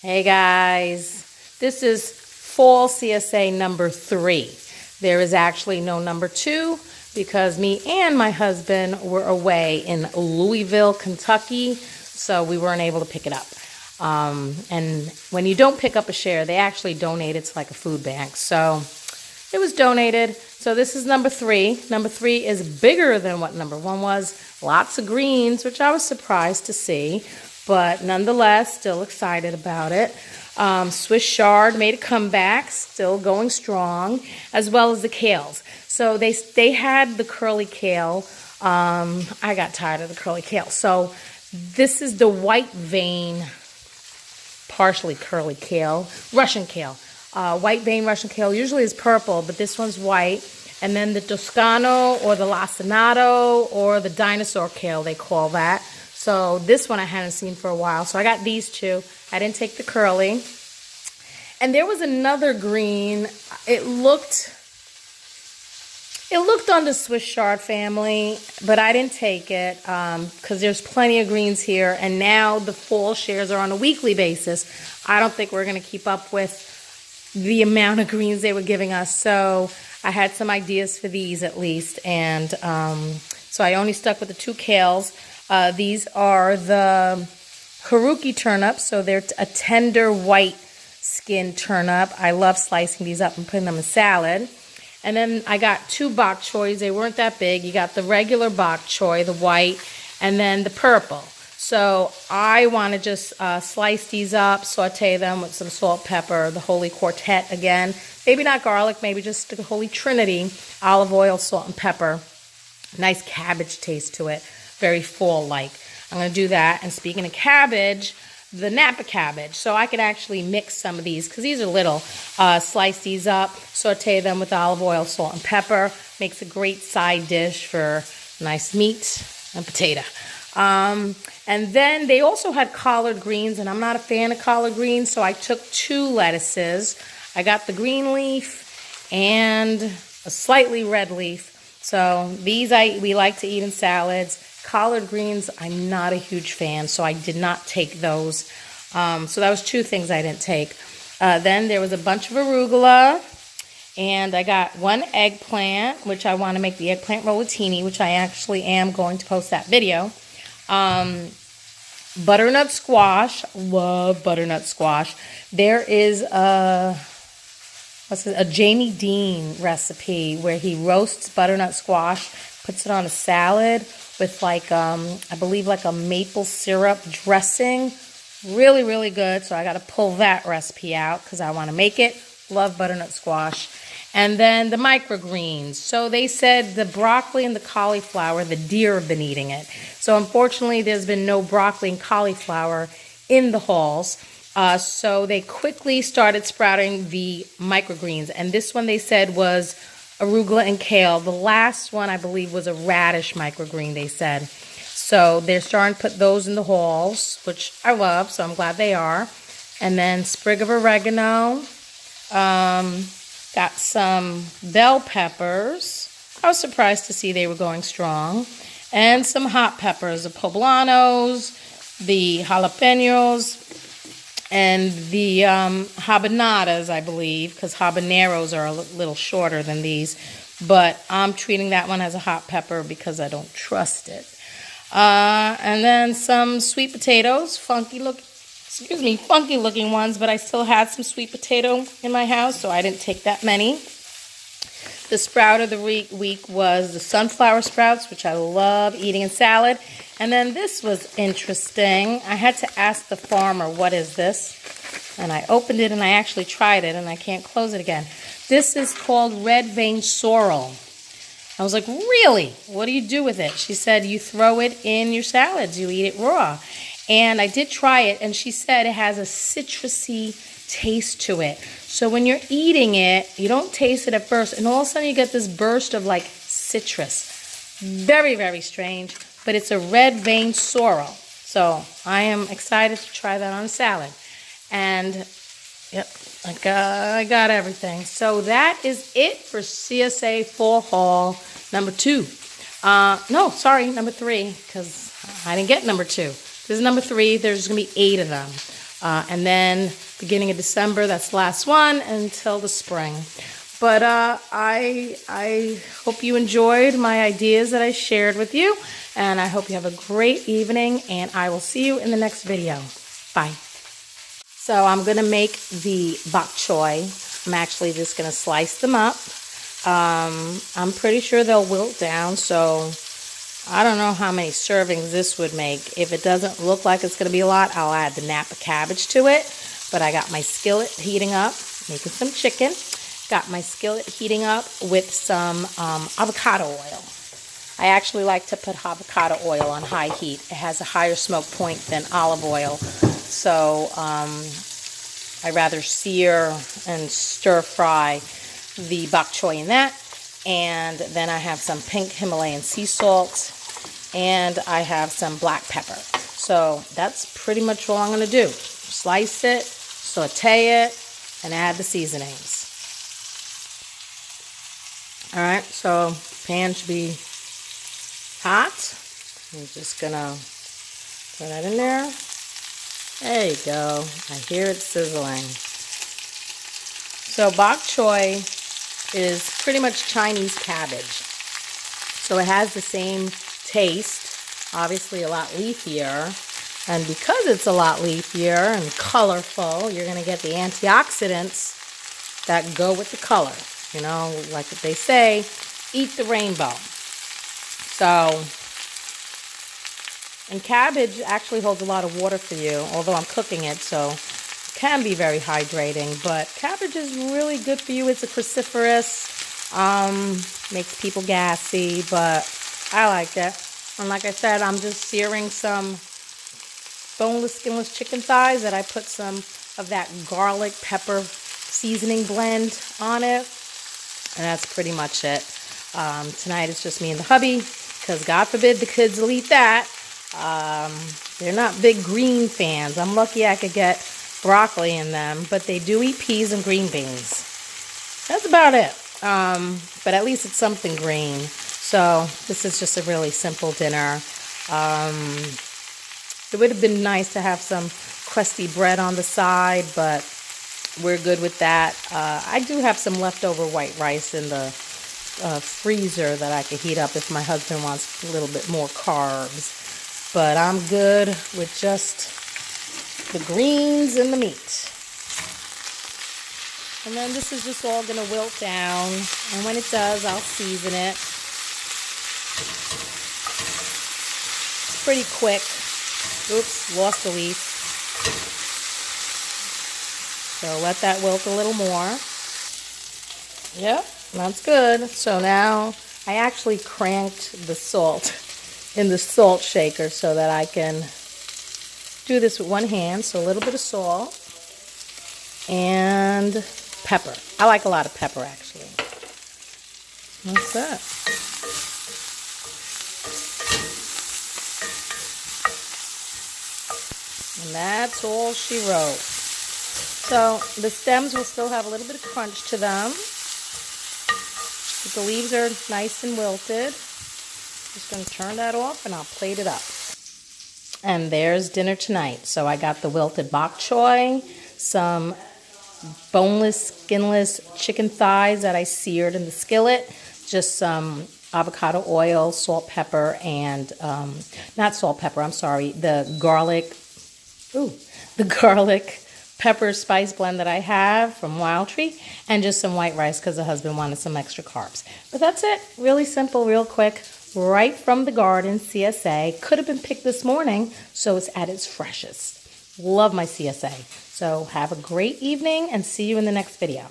Hey guys, this is fall CSA number 3. There is actually no number 2 because me and my husband were away in Louisville, Kentucky, so we weren't able to pick it up. And when you don't pick up a share, they actually donate it to like a food bank. So it was donated. So this is number 3. Number 3 is bigger than what number 1 was. Lots of greens, which I was surprised to see. But nonetheless, still excited about it. Swiss chard made a comeback, still going strong, as well as the kales. So they had the curly kale. I got tired of the curly kale. So this is the white vein, partially curly kale, Russian kale. White vein Russian kale usually is purple, but this one's white. And then the Toscano or the lacinato or the dinosaur kale, they call that. So this one I hadn't seen for a while. So I got these two. I didn't take the curly. And there was another green. It looked on the Swiss chard family, but I didn't take it because there's plenty of greens here. And now the fall shares are on a weekly basis. I don't think we're going to keep up with the amount of greens they were giving us. So I had some ideas for these at least. And so I only stuck with the 2 kales. These are the Haruki turnips, so they're a tender white skin turnip. I love slicing these up and putting them in salad. And then I got 2 bok choys. They weren't that big. You got the regular bok choy, the white, and then the purple. So I want to just slice these up, saute them with some salt, pepper, the Holy Quartet again. Maybe not garlic, maybe just the Holy Trinity, olive oil, salt, and pepper. Nice cabbage taste to it. Very fall-like. I'm going to do that. And speaking of cabbage, the Napa cabbage. So I could actually mix some of these because these are little. Slice these up, saute them with olive oil, salt, and pepper. Makes a great side dish for nice meat and potato. And then they also had collard greens, and I'm not a fan of collard greens, so I took 2 lettuces. I got the green leaf and a slightly red leaf. So these we like to eat in salads. Collard greens, I'm not a huge fan, so I did not take those. So that was 2 things I didn't take. Then there was a bunch of arugula, and I got 1 eggplant, which I want to make the eggplant rollatini, which I actually am going to post that video. Butternut squash, love butternut squash. There is a Jamie Dean recipe where he roasts butternut squash, puts it on a salad with like, I believe like a maple syrup dressing. Really, really good. So I got to pull that recipe out because I want to make it. Love butternut squash. And then the microgreens. So they said the broccoli and the cauliflower, the deer have been eating it. So unfortunately, there's been no broccoli and cauliflower in the halls. So they quickly started sprouting the microgreens. And this one they said was arugula and kale. The last one, I believe, was a radish microgreen, they said. So they're starting to put those in the halls, which I love, so I'm glad they are. And then sprig of oregano. Got some bell peppers. I was surprised to see they were going strong. And some hot peppers, the poblanos, the jalapenos, and the habanadas, I believe, because habaneros are a little shorter than these. But I'm treating that one as a hot pepper because I don't trust it. And then some sweet potatoes, funky looking ones, but I still had some sweet potato in my house, so I didn't take that many. The sprout of the week was the sunflower sprouts, which I love eating in salad. And then this was interesting. I had to ask the farmer, what is this? And I opened it and I actually tried it and I can't close it again. This is called red vein sorrel. I was like, really? What do you do with it? She said, you throw it in your salads. You eat it raw. And I did try it, and she said it has a citrusy taste to it. So when you're eating it, you don't taste it at first, and all of a sudden you get this burst of like citrus. Very, very strange, but it's a red vein sorrel. So I am excited to try that on a salad. And yep, I got everything. So that is it for CSA Fall Haul number 2. No, sorry, number 3, because I didn't get number 2. This is number 3. There's going to be 8 of them. And then beginning of December, that's the last one until the spring. But I hope you enjoyed my ideas that I shared with you. And I hope you have a great evening. And I will see you in the next video. Bye. So I'm going to make the bok choy. I'm actually just going to slice them up. I'm pretty sure they'll wilt down, so I don't know how many servings this would make. If it doesn't look like it's going to be a lot, I'll add the Napa cabbage to it. But I got my skillet heating up, making some chicken. Got my skillet heating up with some avocado oil. I actually like to put avocado oil on high heat. It has a higher smoke point than olive oil. So I rather sear and stir fry the bok choy in that. And then I have some pink Himalayan sea salt. And I have some black pepper. So that's pretty much all I'm going to do. Slice it, saute it, and add the seasonings. Alright, so pan should be hot. I'm just going to put that in there. There you go. I hear it sizzling. So bok choy is pretty much Chinese cabbage. So it has the same taste, obviously a lot leafier. And because it's a lot leafier and colorful, you're going to get the antioxidants that go with the color. You know, like what they say, eat the rainbow. So, and cabbage actually holds a lot of water for you, although I'm cooking it, so it can be very hydrating. But cabbage is really good for you. It's a cruciferous, makes people gassy, but I like it. And like I said, I'm just searing some boneless, skinless chicken thighs that I put some of that garlic pepper seasoning blend on it. And that's pretty much it. Tonight it's just me and the hubby, because God forbid the kids will eat that. They're not big green fans. I'm lucky I could get broccoli in them, but they do eat peas and green beans. That's about it. But at least it's something green. So this is just a really simple dinner. It would have been nice to have some crusty bread on the side, but we're good with that. I do have some leftover white rice in the freezer that I could heat up if my husband wants a little bit more carbs. But I'm good with just the greens and the meat. And then this is just all going to wilt down. And when it does, I'll season it. It's pretty quick. Oops, lost a leaf. So let that wilt a little more. Yep, that's good. So now I actually cranked the salt in the salt shaker so that I can do this with one hand. So a little bit of salt and pepper. I like a lot of pepper actually. That's that. And that's all she wrote. So the stems will still have a little bit of crunch to them. But the leaves are nice and wilted. Just going to turn that off and I'll plate it up. And there's dinner tonight. So I got the wilted bok choy, some boneless, skinless chicken thighs that I seared in the skillet, just some avocado oil, salt, pepper, and not salt, pepper, I'm sorry, the garlic pepper spice blend that I have from Wild Tree, and just some white rice because the husband wanted some extra carbs. But that's it. Really simple, real quick, right from the garden, CSA. Could have been picked this morning, so it's at its freshest. Love my CSA. So have a great evening and see you in the next video.